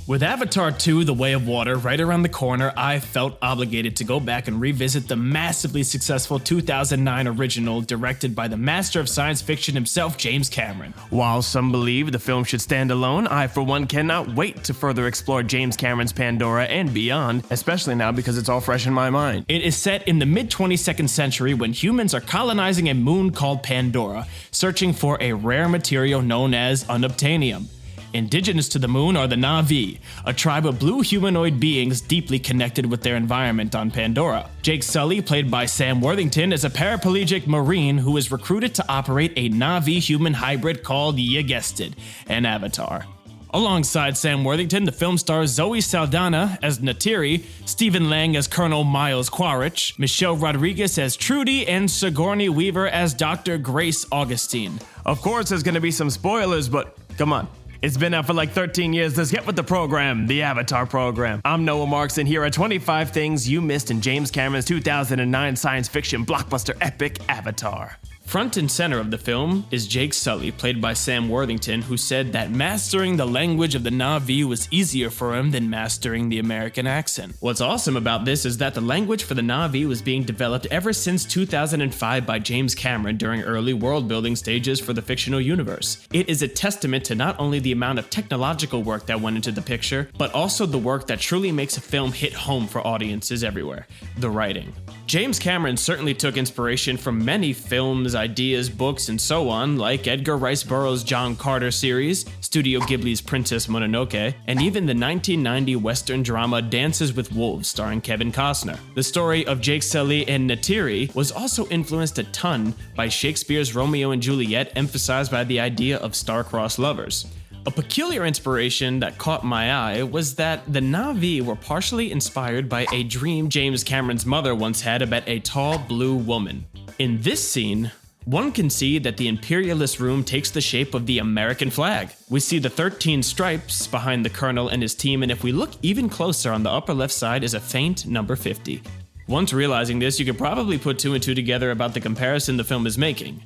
With Avatar 2: The Way of Water right around the corner, I felt obligated to go back and revisit the massively successful 2009 original directed by the master of science fiction himself, James Cameron. While some believe the film should stand alone, I for one cannot wait to further explore James Cameron's Pandora and beyond, especially now because it's all fresh in my mind. It is set in the mid-22nd century when humans are colonizing a moon called Pandora, searching for a rare material known as Unobtanium. Indigenous to the moon are the Na'vi, a tribe of blue humanoid beings deeply connected with their environment on Pandora. Jake Sully, played by Sam Worthington, is a paraplegic marine who is recruited to operate a Na'vi-human hybrid called, you guessed it, an avatar. Alongside Sam Worthington, the film stars Zoe Saldana as Neytiri, Stephen Lang as Colonel Miles Quaritch, Michelle Rodriguez as Trudy, and Sigourney Weaver as Dr. Grace Augustine. Of course, there's gonna be some spoilers, but come on. It's been out for like 13 years, let's get with the program, the Avatar program. I'm Noah Marks, and here are 25 things you missed in James Cameron's 2009 science fiction blockbuster epic, Avatar. Front and center of the film is Jake Sully, played by Sam Worthington, who said that mastering the language of the Na'vi was easier for him than mastering the American accent. What's awesome about this is that the language for the Na'vi was being developed ever since 2005 by James Cameron during early world-building stages for the fictional universe. It is a testament to not only the amount of technological work that went into the picture, but also the work that truly makes a film hit home for audiences everywhere: the writing. James Cameron certainly took inspiration from many films, ideas, books, and so on, like Edgar Rice Burroughs' John Carter series, Studio Ghibli's Princess Mononoke, and even the 1990 Western drama Dances with Wolves starring Kevin Costner. The story of Jake Sully and Neytiri was also influenced a ton by Shakespeare's Romeo and Juliet, emphasized by the idea of star-crossed lovers. A peculiar inspiration that caught my eye was that the Na'vi were partially inspired by a dream James Cameron's mother once had about a tall blue woman. In this scene, one can see that the imperialist room takes the shape of the American flag. We see the 13 stripes behind the colonel and his team, and if we look even closer on the upper left side is a faint number 50. Once realizing this, you could probably put two and two together about the comparison the film is making.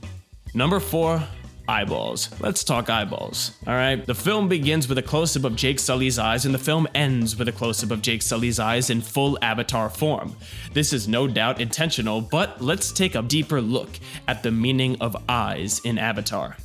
Number 4. Eyeballs. Let's talk eyeballs. Alright, the film begins with a close-up of Jake Sully's eyes, and the film ends with a close-up of Jake Sully's eyes in full avatar form. This is no doubt intentional, but let's take a deeper look at the meaning of eyes in Avatar.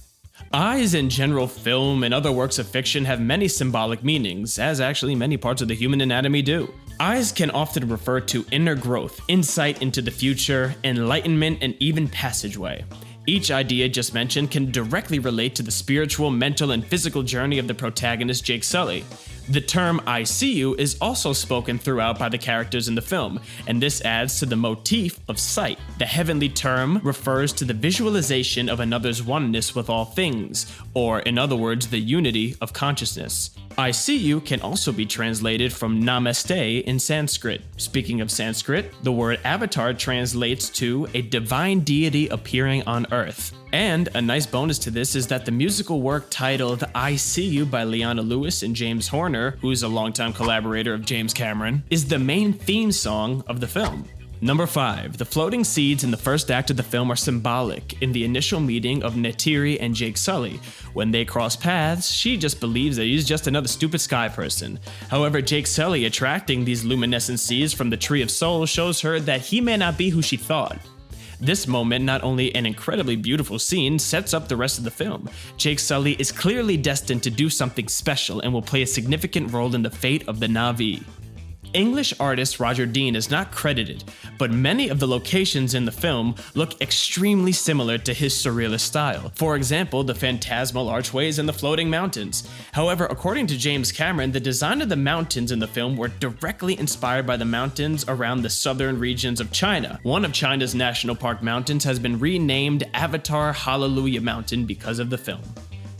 Eyes in general film and other works of fiction have many symbolic meanings, as actually many parts of the human anatomy do. Eyes can often refer to inner growth, insight into the future, enlightenment, and even passageway. Each idea just mentioned can directly relate to the spiritual, mental, and physical journey of the protagonist Jake Sully. The term "I see you" is also spoken throughout by the characters in the film, and this adds to the motif of sight. The heavenly term refers to the visualization of another's oneness with all things, or in other words, the unity of consciousness. "I see you" can also be translated from Namaste in Sanskrit. Speaking of Sanskrit, the word avatar translates to a divine deity appearing on Earth. And a nice bonus to this is that the musical work titled "I See You" by Leona Lewis and James Horner, who's a longtime collaborator of James Cameron, is the main theme song of the film. Number 5. The floating seeds in the first act of the film are symbolic. In the initial meeting of Neytiri and Jake Sully, when they cross paths, she just believes that he's just another stupid sky person. However, Jake Sully attracting these luminescent seeds from the Tree of Souls shows her that he may not be who she thought. This moment, not only an incredibly beautiful scene, sets up the rest of the film. Jake Sully is clearly destined to do something special and will play a significant role in the fate of the Na'vi. English artist Roger Dean is not credited, but many of the locations in the film look extremely similar to his surrealist style. For example, the phantasmal archways and the floating mountains. However, according to James Cameron, the design of the mountains in the film were directly inspired by the mountains around the southern regions of China. One of China's national park mountains has been renamed Avatar Hallelujah Mountain because of the film.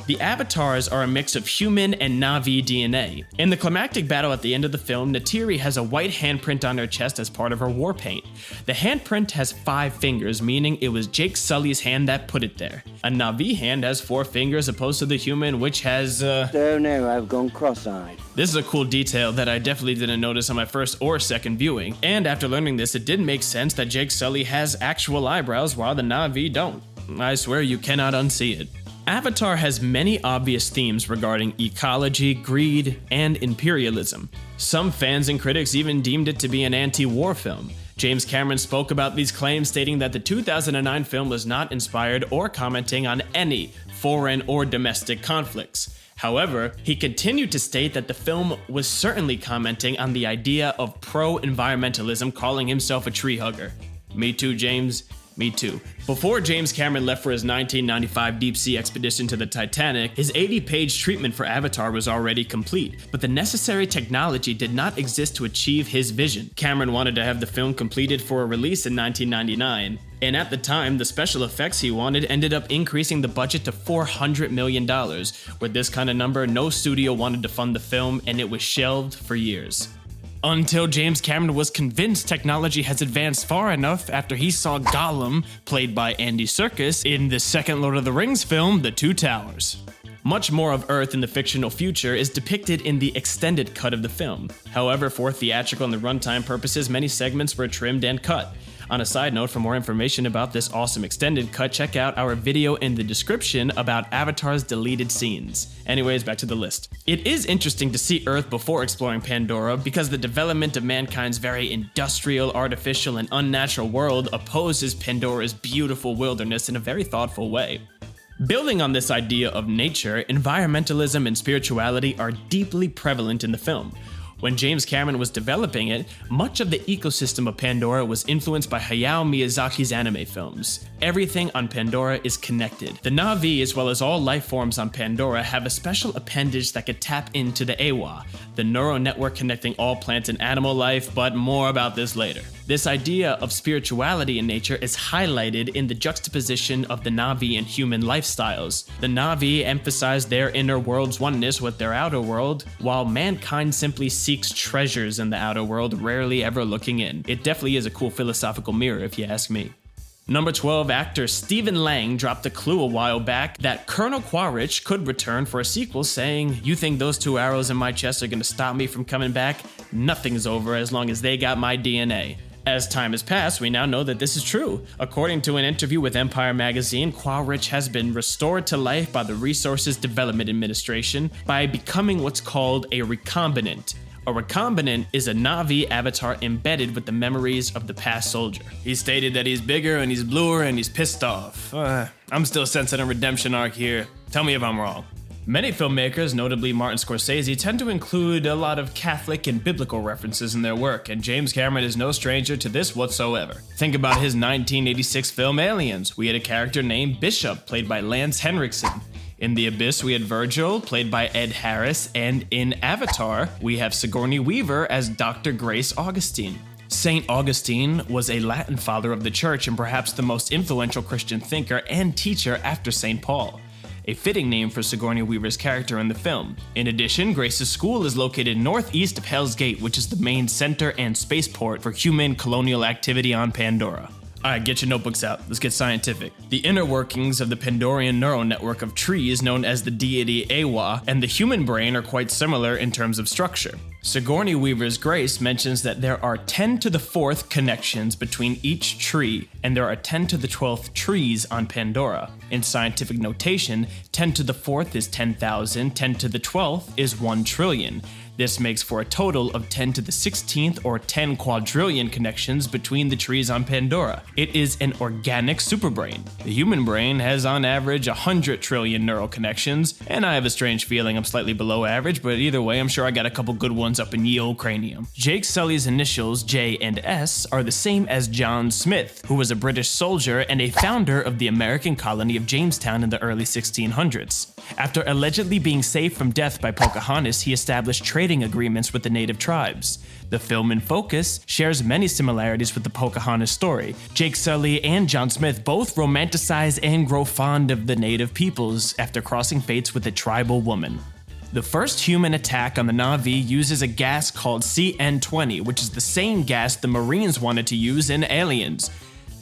The avatars are a mix of human and Na'vi DNA. In the climactic battle at the end of the film, Neytiri has a white handprint on her chest as part of her war paint. The handprint has 5 fingers, meaning it was Jake Sully's hand that put it there. A Na'vi hand has 4 fingers opposed to the human, which has Oh no, I've gone cross-eyed. This is a cool detail that I definitely didn't notice on my first or second viewing, and after learning this, it did make sense that Jake Sully has actual eyebrows while the Na'vi don't. I swear you cannot unsee it. Avatar has many obvious themes regarding ecology, greed, and imperialism. Some fans and critics even deemed it to be an anti-war film. James Cameron spoke about these claims, stating that the 2009 film was not inspired or commenting on any foreign or domestic conflicts. However, he continued to state that the film was certainly commenting on the idea of pro-environmentalism, calling himself a tree hugger. Me too, James. Me too. Before James Cameron left for his 1995 deep-sea expedition to the Titanic, his 80-page treatment for Avatar was already complete, but the necessary technology did not exist to achieve his vision. Cameron wanted to have the film completed for a release in 1999, and at the time, the special effects he wanted ended up increasing the budget to $400 million. With this kind of number, no studio wanted to fund the film, and it was shelved for years. Until James Cameron was convinced technology has advanced far enough after he saw Gollum, played by Andy Serkis, in the second Lord of the Rings film, The Two Towers. Much more of Earth in the fictional future is depicted in the extended cut of the film. However, for theatrical and runtime purposes, many segments were trimmed and cut. On a side note, for more information about this awesome extended cut, check out our video in the description about Avatar's deleted scenes. Anyways, back to the list. It is interesting to see Earth before exploring Pandora because the development of mankind's very industrial, artificial, and unnatural world opposes Pandora's beautiful wilderness in a very thoughtful way. Building on this idea of nature, environmentalism and spirituality are deeply prevalent in the film. When James Cameron was developing it, much of the ecosystem of Pandora was influenced by Hayao Miyazaki's anime films. Everything on Pandora is connected. The Na'vi, as well as all life forms on Pandora, have a special appendage that could tap into the Eywa, the neural network connecting all plant and animal life, but more about this later. This idea of spirituality in nature is highlighted in the juxtaposition of the Na'vi and human lifestyles. The Na'vi emphasize their inner world's oneness with their outer world, while mankind simply seeks treasures in the outer world, rarely ever looking in. It definitely is a cool philosophical mirror, if you ask me. Number 12, actor Stephen Lang dropped a clue a while back that Colonel Quaritch could return for a sequel, saying, "You think those 2 arrows in my chest are gonna stop me from coming back? Nothing's over as long as they got my DNA." As time has passed, we now know that this is true. According to an interview with Empire magazine, Quaritch has been restored to life by the Resources Development Administration by becoming what's called a recombinant. A recombinant is a Na'vi avatar embedded with the memories of the past soldier. He stated that he's bigger and he's bluer and he's pissed off. I'm still sensing a redemption arc here. Tell me if I'm wrong. Many filmmakers, notably Martin Scorsese, tend to include a lot of Catholic and biblical references in their work, and James Cameron is no stranger to this whatsoever. Think about his 1986 film Aliens. We had a character named Bishop, played by Lance Henriksen. In The Abyss, we had Virgil, played by Ed Harris, and in Avatar, we have Sigourney Weaver as Dr. Grace Augustine. Saint Augustine was a Latin father of the church and perhaps the most influential Christian thinker and teacher after St. Paul. A fitting name for Sigourney Weaver's character in the film. In addition, Grace's school is located northeast of Hell's Gate, which is the main center and spaceport for human colonial activity on Pandora. Alright, get your notebooks out. Let's get scientific. The inner workings of the Pandorian neural network of trees known as the deity Eywa and the human brain are quite similar in terms of structure. Sigourney Weaver's Grace mentions that there are 10 to the 4th connections between each tree, and there are 10 to the 12th trees on Pandora. In scientific notation, 10 to the 4th is 10,000, 10 to the 12th is 1 trillion. This makes for a total of 10 to the 16th or 10 quadrillion connections between the trees on Pandora. It is an organic superbrain. The human brain has on average 100 trillion neural connections, and I have a strange feeling I'm slightly below average, but either way, I'm sure I got a couple good ones up in ye old cranium. Jake Sully's initials, J and S, are the same as John Smith, who was a British soldier and a founder of the American colony of Jamestown in the early 1600s. After allegedly being saved from death by Pocahontas, he established trading agreements with the native tribes. The film in focus shares many similarities with the Pocahontas story. Jake Sully and John Smith both romanticize and grow fond of the native peoples after crossing fates with a tribal woman. The first human attack on the Na'vi uses a gas called CN-20, which is the same gas the Marines wanted to use in Aliens.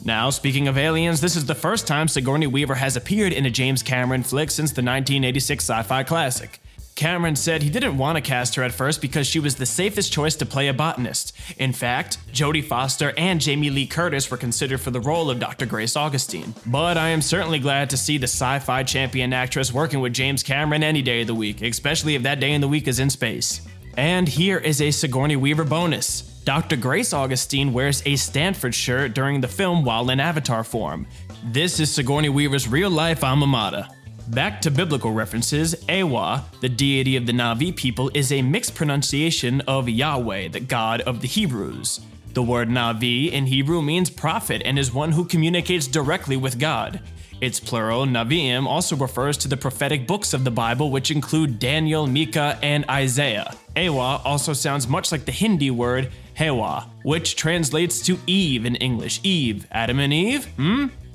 Now, speaking of aliens, this is the first time Sigourney Weaver has appeared in a James Cameron flick since the 1986 sci-fi classic. Cameron said he didn't want to cast her at first because she was the safest choice to play a botanist. In fact, Jodie Foster and Jamie Lee Curtis were considered for the role of Dr. Grace Augustine. But I am certainly glad to see the sci-fi champion actress working with James Cameron any day of the week, especially if that day in the week is in space. And here is a Sigourney Weaver bonus. Dr. Grace Augustine wears a Stanford shirt during the film while in avatar form. This is Sigourney Weaver's real-life alma mater. Back to biblical references, Eywa, the deity of the Na'vi people, is a mixed pronunciation of Yahweh, the God of the Hebrews. The word Na'vi in Hebrew means prophet and is one who communicates directly with God. Its plural, Naviim, also refers to the prophetic books of the Bible, which include Daniel, Micah, and Isaiah. Eywa also sounds much like the Hindi word Hewa, which translates to Eve in English. Eve, Adam and Eve?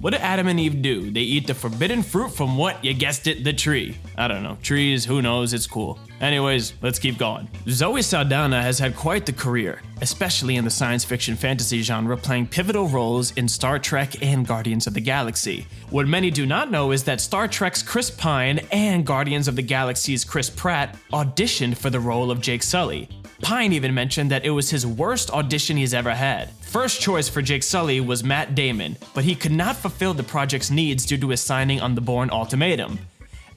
What did Adam and Eve do? They eat the forbidden fruit from what? You guessed it, the tree. I don't know. Trees, who knows? It's cool. Anyways, let's keep going. Zoe Saldana has had quite the career, especially in the science fiction fantasy genre, playing pivotal roles in Star Trek and Guardians of the Galaxy. What many do not know is that Star Trek's Chris Pine and Guardians of the Galaxy's Chris Pratt auditioned for the role of Jake Sully. Pine even mentioned that it was his worst audition he's ever had. First choice for Jake Sully was Matt Damon, but he could not fulfill the project's needs due to his signing on the Bourne Ultimatum.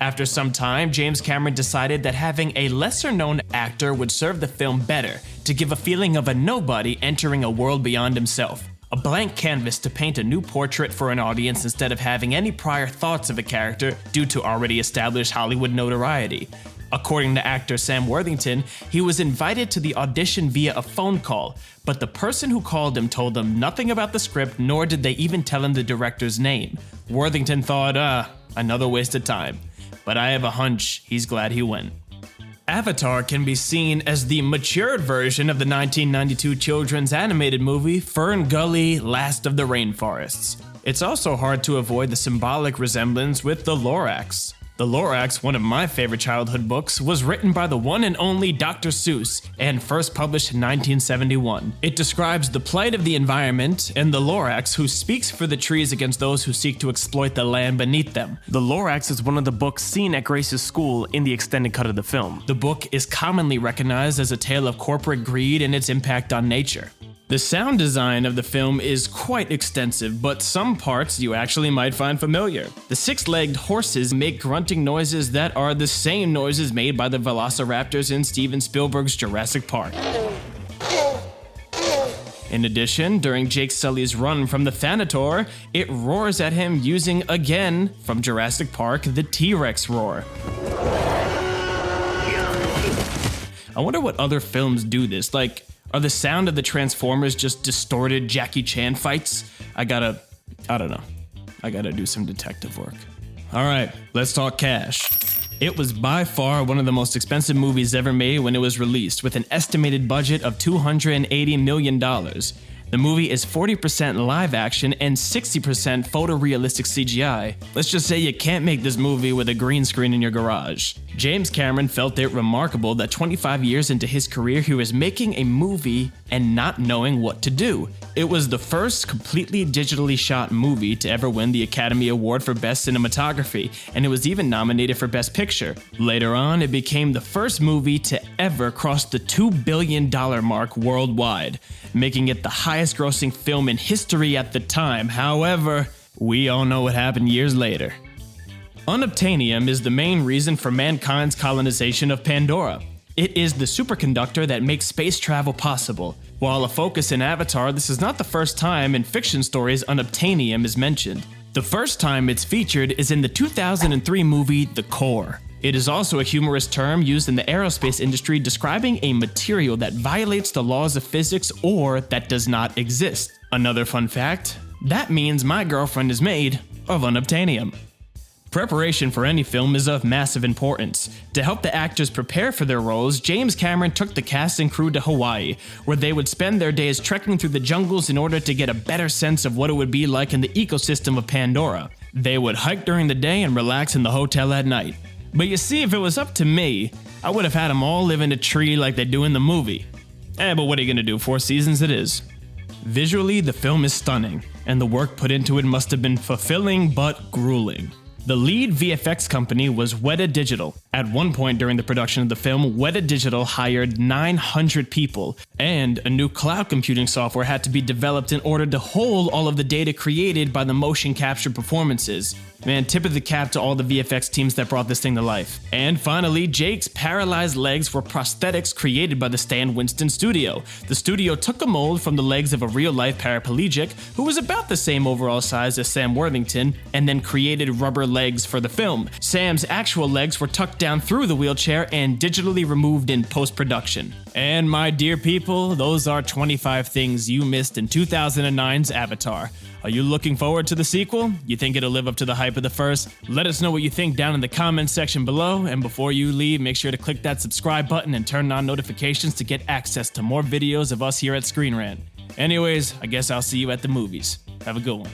After some time, James Cameron decided that having a lesser-known actor would serve the film better, to give a feeling of a nobody entering a world beyond himself. A blank canvas to paint a new portrait for an audience instead of having any prior thoughts of a character due to already established Hollywood notoriety. According to actor Sam Worthington, he was invited to the audition via a phone call, but the person who called him told him nothing about the script, nor did they even tell him the director's name. Worthington thought, another waste of time. But I have a hunch he's glad he went. Avatar can be seen as the matured version of the 1992 children's animated movie Fern Gully: Last of the Rainforests. It's also hard to avoid the symbolic resemblance with the Lorax. The Lorax, one of my favorite childhood books, was written by the one and only Dr. Seuss and first published in 1971. It describes the plight of the environment and the Lorax, who speaks for the trees against those who seek to exploit the land beneath them. The Lorax is one of the books seen at Grace's school in the extended cut of the film. The book is commonly recognized as a tale of corporate greed and its impact on nature. The sound design of the film is quite extensive, but some parts you actually might find familiar. The six-legged horses make grunting noises that are the same noises made by the velociraptors in Steven Spielberg's Jurassic Park. In addition, during Jake Sully's run from the Thanator, it roars at him using, again, from Jurassic Park, the T-Rex roar. I wonder what other films do this, like, are the sound of the Transformers just distorted Jackie Chan fights? I gotta do some detective work. Alright, let's talk cash. It was by far one of the most expensive movies ever made when it was released, with an estimated budget of $280 million. The movie is 40% live action and 60% photorealistic CGI. Let's just say you can't make this movie with a green screen in your garage. James Cameron felt it remarkable that 25 years into his career he was making a movie and not knowing what to do. It was the first completely digitally shot movie to ever win the Academy Award for Best Cinematography, and it was even nominated for Best Picture. Later on, it became the first movie to ever cross the $2 billion mark worldwide, making it the highest grossing film in history at the time. However, we all know what happened years later. Unobtanium is the main reason for mankind's colonization of Pandora. It is the superconductor that makes space travel possible. While a focus in Avatar, this is not the first time in fiction stories unobtanium is mentioned. The first time it's featured is in the 2003 movie The Core. It is also a humorous term used in the aerospace industry describing a material that violates the laws of physics or that does not exist. Another fun fact, that means my girlfriend is made of unobtanium. Preparation for any film is of massive importance. To help the actors prepare for their roles, James Cameron took the cast and crew to Hawaii, where they would spend their days trekking through the jungles in order to get a better sense of what it would be like in the ecosystem of Pandora. They would hike during the day and relax in the hotel at night. But you see, if it was up to me, I would have had them all live in a tree like they do in the movie. But what are you gonna do, 4 seasons it is. Visually, the film is stunning, and the work put into it must have been fulfilling but grueling. The lead VFX company was Weta Digital. At one point during the production of the film, Weta Digital hired 900 people, and a new cloud computing software had to be developed in order to hold all of the data created by the motion capture performances. Man, tip of the cap to all the VFX teams that brought this thing to life. And finally, Jake's paralyzed legs were prosthetics created by the Stan Winston studio. The studio took a mold from the legs of a real-life paraplegic who was about the same overall size as Sam Worthington, and then created rubber legs for the film. Sam's actual legs were tucked down through the wheelchair and digitally removed in post-production. And my dear people, those are 25 things you missed in 2009's Avatar. Are you looking forward to the sequel? You think it'll live up to the hype of the first? Let us know what you think down in the comments section below, and before you leave, make sure to click that subscribe button and turn on notifications to get access to more videos of us here at ScreenRant. Anyways, I guess I'll see you at the movies. Have a good one.